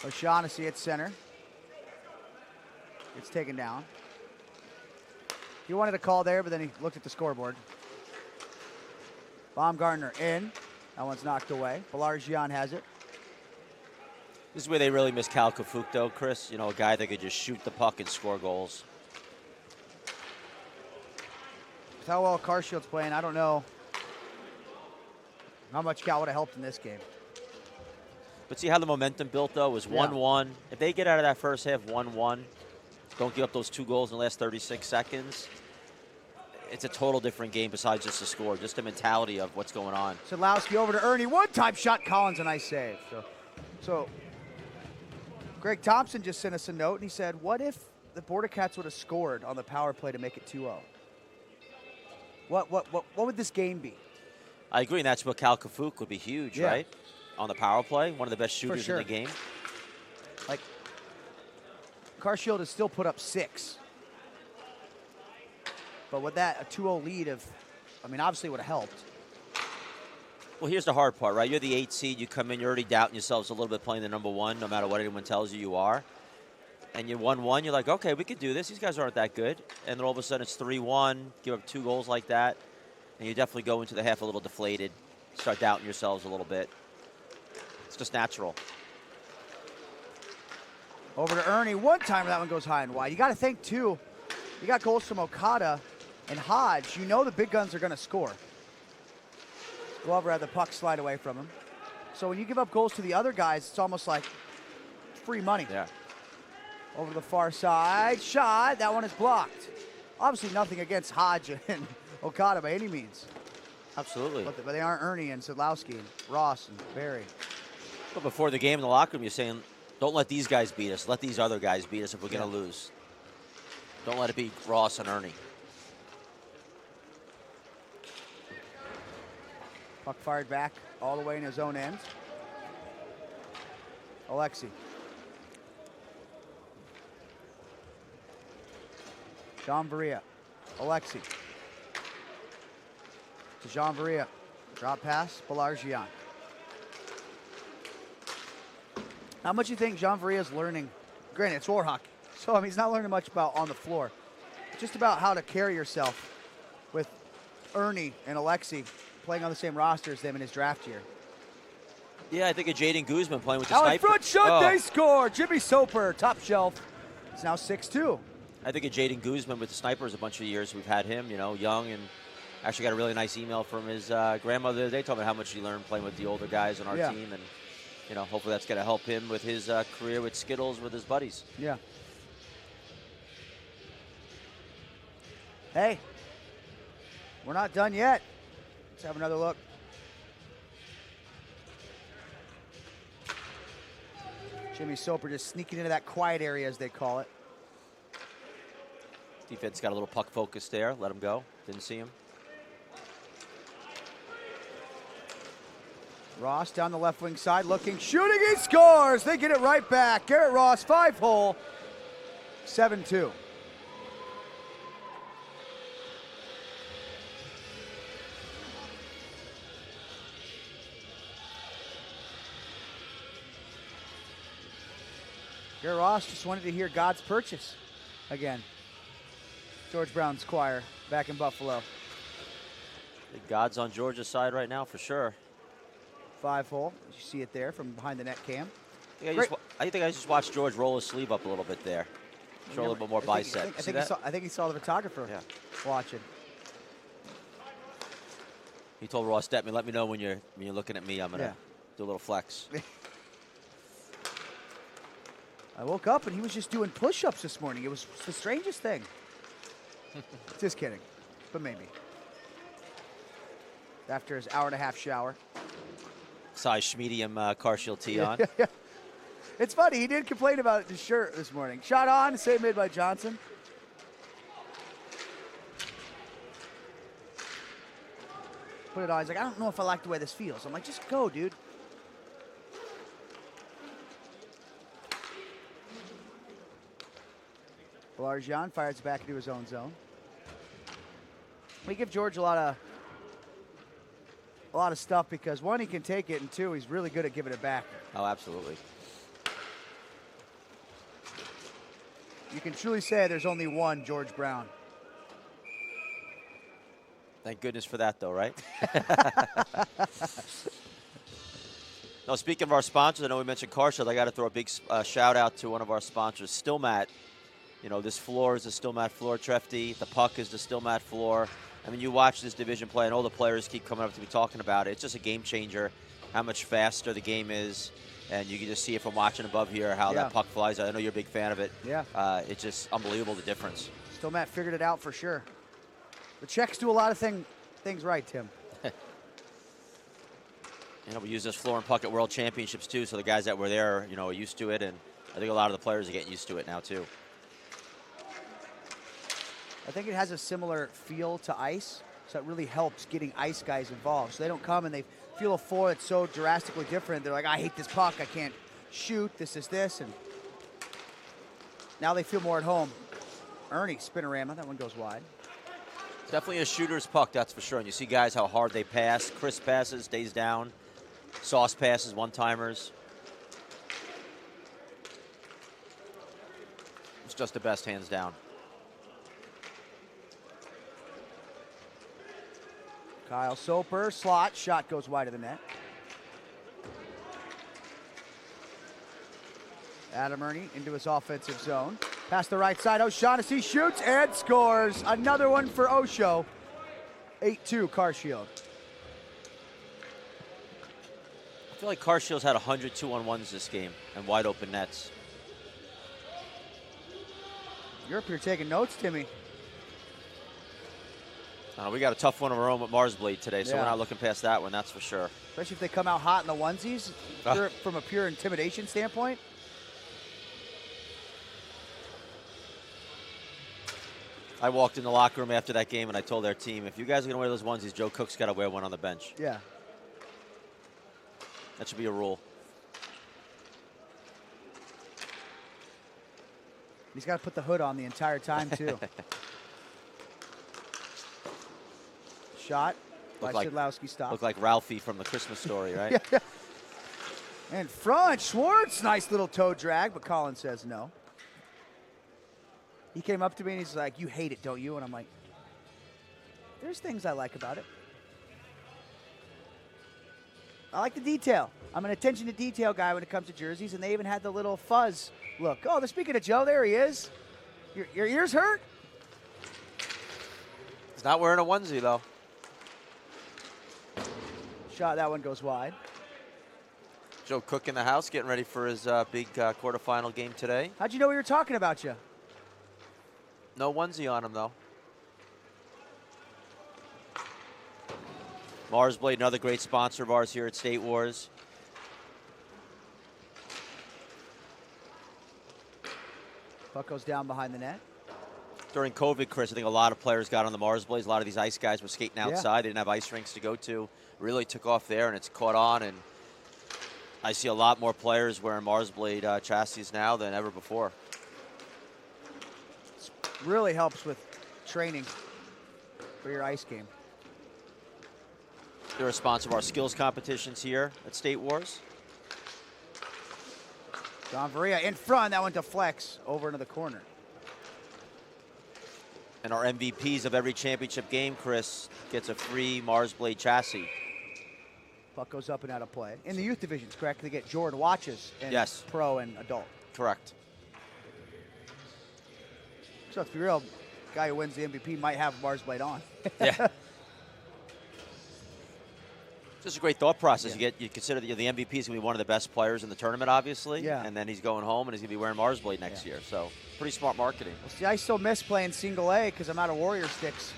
O'Shaughnessy at center. It's taken down. He wanted a call there, but then he looked at the scoreboard. Baumgartner in. That one's knocked away. Belargian has it. This is where they really miss Cal Kafuk, though, Chris. You know, a guy that could just shoot the puck and score goals. With how well CarShield's playing, I don't know how much Cal would have helped in this game. But see how the momentum built, though, was 1-1. If they get out of that first half 1-1, don't give up those 2 goals in the last 36 seconds, it's a total different game besides just the score, just the mentality of what's going on. Sadlowski over to Ernie. One-time shot. Collins, a nice save. So Greg Thompson just sent us a note, and he said, what if the Bordercats would have scored on the power play to make it 2-0? What would this game be? I agree, and that's what Cal Kafuk would be huge, Yeah. right? On the power play, one of the best shooters sure. in the game. Like, CarShield has still put up 6. But with that, a 2-0 lead obviously would have helped. Well, here's the hard part, right? You're the 8 seed. You come in, you're already doubting yourselves a little bit playing the number 1, no matter what anyone tells you are. And you 1-1, you're like, okay, we could do this. These guys aren't that good. And then all of a sudden it's 3-1, give up 2 goals like that. And you definitely go into the half a little deflated, start doubting yourselves a little bit. It's just natural. Over to Ernie. One time that one goes high and wide. You got to think, too, you got goals from Okada and Hodge. You know the big guns are going to score. Glover had the puck slide away from him. So when you give up goals to the other guys, it's almost like free money. Yeah. Over to the far side. Shot. That one is blocked. Obviously nothing against Hodge and Okada by any means. Absolutely. But they aren't Ernie and Sadlowski and Ross and Barry. But before the game in the locker room, you're saying, don't let these guys beat us. Let these other guys beat us if we're going to lose. Don't let it be Ross and Ernie. Puck fired back all the way in his own end. Alexi. Jean Varia. Alexi. To Jean Varia. Drop pass, Balargian. How much do you think Jean Varia is learning? Granted, it's war hockey, so he's not learning much about on the floor. Just about how to carry yourself with Ernie and Alexi playing on the same roster as them in his draft year. Yeah, I think of Jaden Guzman playing with the Now in sniper. front shot, they score. Jimmy Soper, top shelf. It's now 6-2. I think of Jaden Guzman with the snipers a bunch of years. We've had him, young, and actually got a really nice email from his grandmother. They told me how much he learned playing with the older guys on our team, and hopefully that's going to help him with his career with Skittles with his buddies. Yeah. Hey, we're not done yet. Let's have another look. Jimmy Soper just sneaking into that quiet area, as they call it. Defense got a little puck focus there. Let him go. Didn't see him. Ross down the left wing side, looking, shooting, he scores! They get it right back. Garrett Ross, 5-hole, 7-2. Garrett Ross just wanted to hear God's Purchase again. George Brown's choir back in Buffalo. The God's on Georgia's side right now for sure. 5-hole. You see it there from behind the net cam. I think I just watched George roll his sleeve up a little bit there. Show a little bit more bicep. I think he saw the photographer watching. He told Ross Detman, let me know when you're looking at me. I'm going to do a little flex. I woke up and he was just doing push-ups this morning. It was the strangest thing. Just kidding, but maybe. After his hour-and-a-half shower. Size medium CarShield tee on. It's funny, he did complain about his shirt this morning. Shot on, save made by Johnson. Put it on, he's like, I don't know if I like the way this feels. I'm like, just go, dude. Balargian fires back into his own zone. We give George a lot of stuff because, one, he can take it, and two, he's really good at giving it back. Oh, absolutely. You can truly say there's only one George Brown. Thank goodness for that, though, right? No, speaking of our sponsors, I know we mentioned CarShield. I got to throw a big shout out to one of our sponsors, Stillmat. This floor is the Stillmat floor, Trefty. The puck is the Stillmat floor. I mean, you watch this division play, and all the players keep coming up to me talking about it. It's just a game changer, how much faster the game is. And you can just see it from watching above here, how that puck flies. I know you're a big fan of it. Yeah. It's just unbelievable, the difference. Stillmat figured it out for sure. The Czechs do a lot of things right, Tim. We use this floor and puck at World Championships, too, so the guys that were there, are used to it. And I think a lot of the players are getting used to it now, too. I think it has a similar feel to ice, So that really helps getting ice guys involved. So they don't come and they feel a floor that's so drastically different. They're like, I hate this puck. I can't shoot. This is this. And now they feel more at home. Ernie, spinorama. That one goes wide. Definitely a shooter's puck, that's for sure. And you see guys how hard they pass. Crisp passes, stays down. Sauce passes, one-timers. It's just the best, hands down. Kyle Soper, slot, shot goes wide of the net. Adam Ernie into his offensive zone. Past the right side, O'Shaughnessy shoots and scores. Another one for Osho. 8-2, CarShield. I feel like CarShield's had 100 2-on-1s this game and wide open nets. You're up here taking notes, Timmy. We got a tough one of our own with Marsblade today, so Yeah. we're not looking past that one, that's for sure. Especially if they come out hot in the onesies, from a pure intimidation standpoint. I walked in the locker room after that game and I told their team, if you guys are going to wear those onesies, Joe Cook's got to wear one on the bench. Yeah. That should be a rule. He's got to put the hood on the entire time, too. Shot by Shedlowski, stop. Look like Ralphie from the Christmas Story, right? Yeah. And front, Schwartz, nice little toe drag, but Colin says no. He came up to me and he's like, you hate it, don't you? And I'm like, there's things I like about it. I like the detail. I'm an attention to detail guy when it comes to jerseys, and they even had the little fuzz look. Oh, speaking of Joe, there he is. Your ears hurt? He's not wearing a onesie, though. Shot, that one goes wide. Joe Cook in the house, getting ready for his big quarterfinal game today. How'd you know we were talking about you? No onesie on him, though. Marsblade, another great sponsor of ours here at State Wars. Puck goes down behind the net. During COVID, Chris, I think a lot of players got on the Marsblades. A lot of these ice guys were skating outside. They didn't have ice rinks to go to. Really took off there, and it's caught on. And I see a lot more players wearing Marsblade chassis now than ever before. Really helps with training for your ice game. They're a sponsor of our skills competitions here at State Wars. John Varia in front. That one deflects over into the corner. And our MVPs of every championship game, Chris, gets a free Marsblade chassis. Puck goes up and out of play. In the youth divisions, correct? They get Jordan watches in Yes. pro and adult. Correct. So let's be real, guy who wins the MVP might have Marsblade on. Yeah. Just a great thought process. Yeah. You consider that the MVP is going to be one of the best players in the tournament, obviously. Yeah. And then he's going home and he's going to be wearing Marsblade next year. So pretty smart marketing. Well, see, I still miss playing single A because I'm out of Warrior sticks.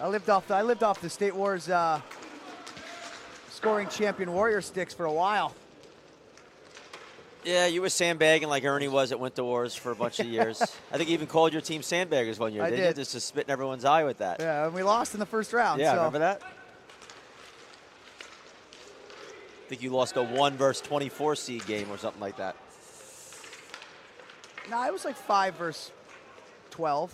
I lived off the State Wars scoring champion Warrior sticks for a while. Yeah, you were sandbagging like Ernie was at Winter Wars for a bunch of years. I think you even called your team sandbaggers one year, I didn't did. you? Just to spit in everyone's eye with that. Yeah, and we lost in the first round. Yeah, so. remember that? I think you lost a 1 versus 24 seed game or something like that. No, it was like 5 versus 12.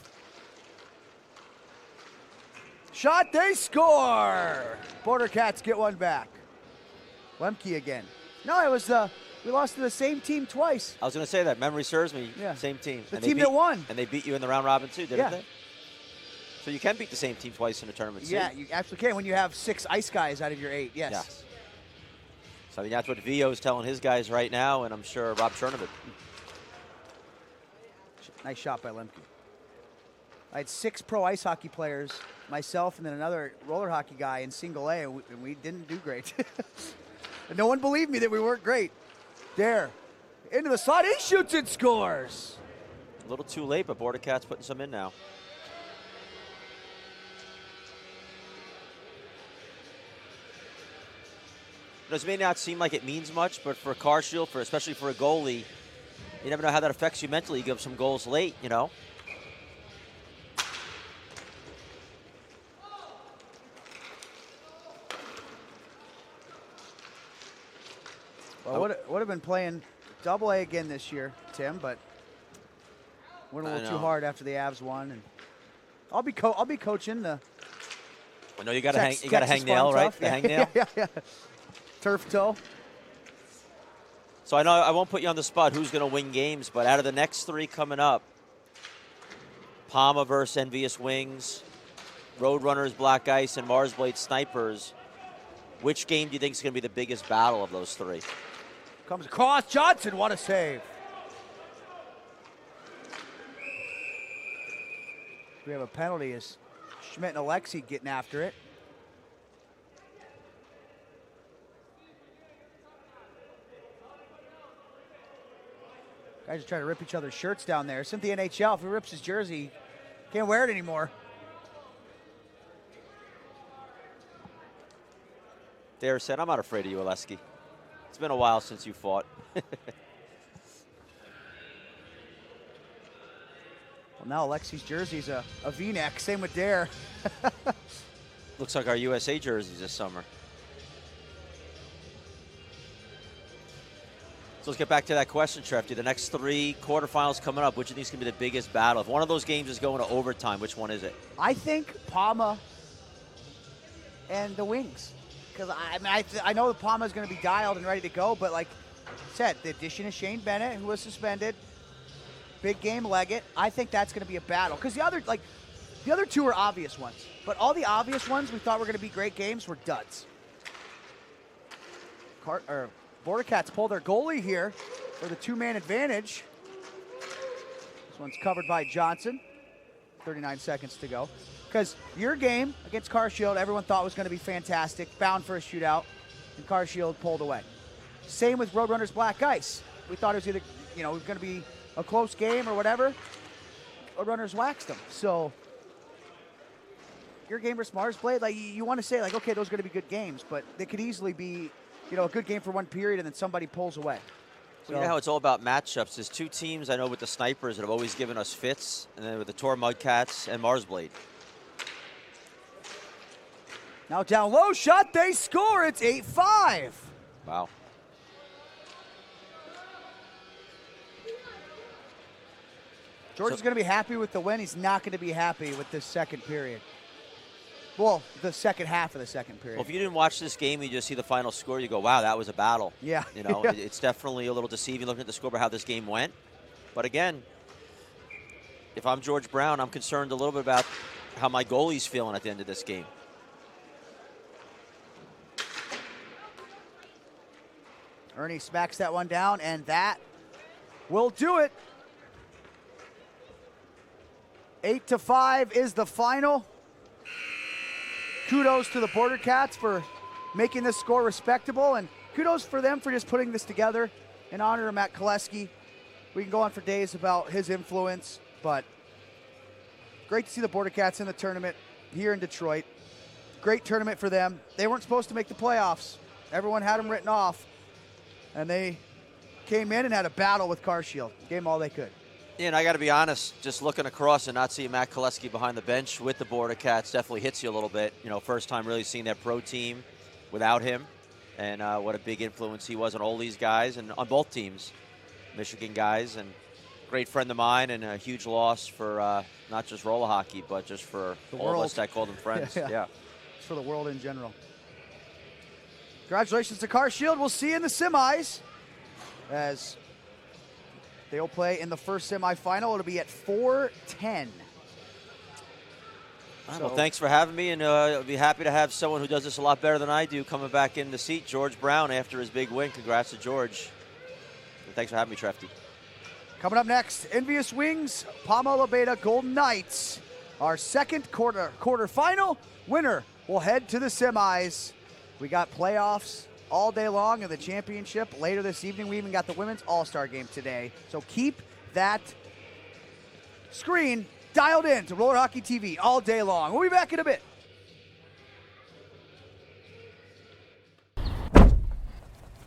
Shot, they score! Bordercats get one back. Lemke again. No, it was we lost to the same team twice. I was going to say that. Memory serves me. Yeah. Same team. The team that won. And they beat you in the round robin too, didn't Yeah. they? So you can beat the same team twice in a tournament. Yeah, see? you absolutely can when you have 6 ice guys out of your 8, yes. Yes. So I mean, that's what Vio is telling his guys right now, and I'm sure Rob Chernovic. Nice shot by Lemke. I had 6 pro ice hockey players, myself and then another roller hockey guy in single A, and we didn't do great. And no one believed me that we weren't great. There, into the slot, he shoots and scores. A little too late, but Bordercats putting some in now. This may not seem like it means much, but for CarShield, especially for a goalie, you never know how that affects you mentally. You give some goals late, you know. Well, would have been playing Double A again this year, Tim, but went a little too hard after the Avs won, and I'll be coaching the. Well, no, you got to hang the L, right? The hangnail. Yeah. Turf toe. So I know I won't put you on the spot who's going to win games, but out of the next 3 coming up, PAMA versus Envious Wings, Roadrunners Black Ice, and Mars Blade Snipers, which game do you think is going to be the biggest battle of those 3? Comes across Johnson, what a save. We have a penalty as Schmidt and Alexi getting after it. Guys are trying to rip each other's shirts down there. It's in the NHL. If he rips his jersey, can't wear it anymore. Dare said, I'm not afraid of you, Oleski. It's been a while since you fought. Well, now Alexi's jersey's a V-neck. Same with Dare. Looks like our USA jerseys this summer. So let's get back to that question, Trefty. The next 3 quarterfinals coming up, which do you think is going to be the biggest battle? If one of those games is going to overtime, which one is it? I think PAMA and the Wings. Because I know the PAMA is going to be dialed and ready to go, but like I said, the addition of Shane Bennett, who was suspended, big game Leggett, I think that's going to be a battle. Because the other 2 are obvious ones. But all the obvious ones we thought were going to be great games were duds. Bordercats pull their goalie here for the 2-man advantage. This one's covered by Johnson. 39 seconds to go. Because your game against CarShield, everyone thought was going to be fantastic, bound for a shootout, and CarShield pulled away. Same with Roadrunners Black Ice. We thought it was either, going to be a close game or whatever. Roadrunners waxed them. So your game versus Mars Blade, like you want to say, like, okay, those are going to be good games, but they could easily be, a good game for one period and then somebody pulls away. So you know how it's all about matchups. There's 2 teams I know with the Snipers that have always given us fits, and then with the Tor Mudcats and Mars Blade. Now down low shot, they score. It's 8-5. Wow. George is going to be happy with the win. He's not going to be happy with this second period. Well, the second half of the second period. Well, if you didn't watch this game, you just see the final score, you go, wow, that was a battle. Yeah. It's definitely a little deceiving looking at the score about how this game went. But again, if I'm George Brown, I'm concerned a little bit about how my goalie's feeling at the end of this game. Ernie smacks that one down, and that will do it. 8-5 is the final. Kudos to the Bordercats for making this score respectable, and kudos for them for just putting this together in honor of Matt Koleski. We can go on for days about his influence, but great to see the Bordercats in the tournament here in Detroit. Great tournament for them. They weren't supposed to make the playoffs. Everyone had them written off, and they came in and had a battle with CarShield. Gave them all they could. Yeah, and I got to be honest, just looking across and not seeing Matt Koleski behind the bench with the Bordercats definitely hits you a little bit. First time really seeing that pro team without him, and what a big influence he was on all these guys and on both teams, Michigan guys, and great friend of mine and a huge loss for not just roller hockey, but just for all of us that call them friends. Yeah. For the world in general. Congratulations to CarShield. We'll see you in the semis as they'll play in the first semifinal. It'll be at 4:10. Well, thanks for having me, and I'll be happy to have someone who does this a lot better than I do coming back in the seat, George Brown, after his big win. Congrats to George. And thanks for having me, Trefty. Coming up next, Envious Wings, PAMA Lebeda Golden Knights. Our second quarterfinal winner will head to the semis. We got playoffs all day long in the championship. Later this evening, we even got the women's all-star game today. So keep that screen dialed in to Roller Hockey TV all day long. We'll be back in a bit.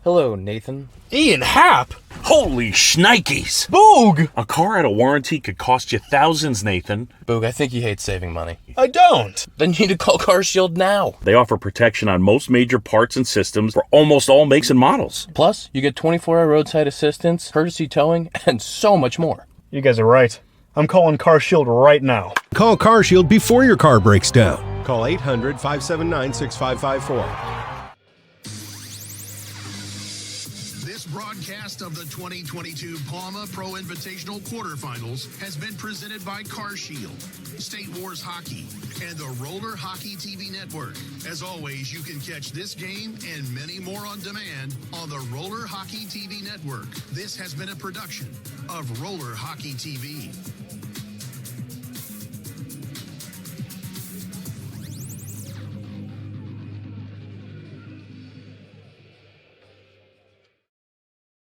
Hello, Nathan. Ian Happ? Holy shnikes! Boog! A car out of warranty could cost you thousands, Nathan. Boog, I think you hate saving money. I don't. Then you need to call CarShield now. They offer protection on most major parts and systems for almost all makes and models. Plus, you get 24-hour roadside assistance, courtesy towing, and so much more. You guys are right. I'm calling CarShield right now. Call CarShield before your car breaks down. Call 800-579-6554. This broadcast of the 2022 PAMA Pro Invitational Quarterfinals has been presented by CarShield, State Wars Hockey, and the Roller Hockey TV Network. As always, you can catch this game and many more on demand on the Roller Hockey TV Network. This has been a production of Roller Hockey TV.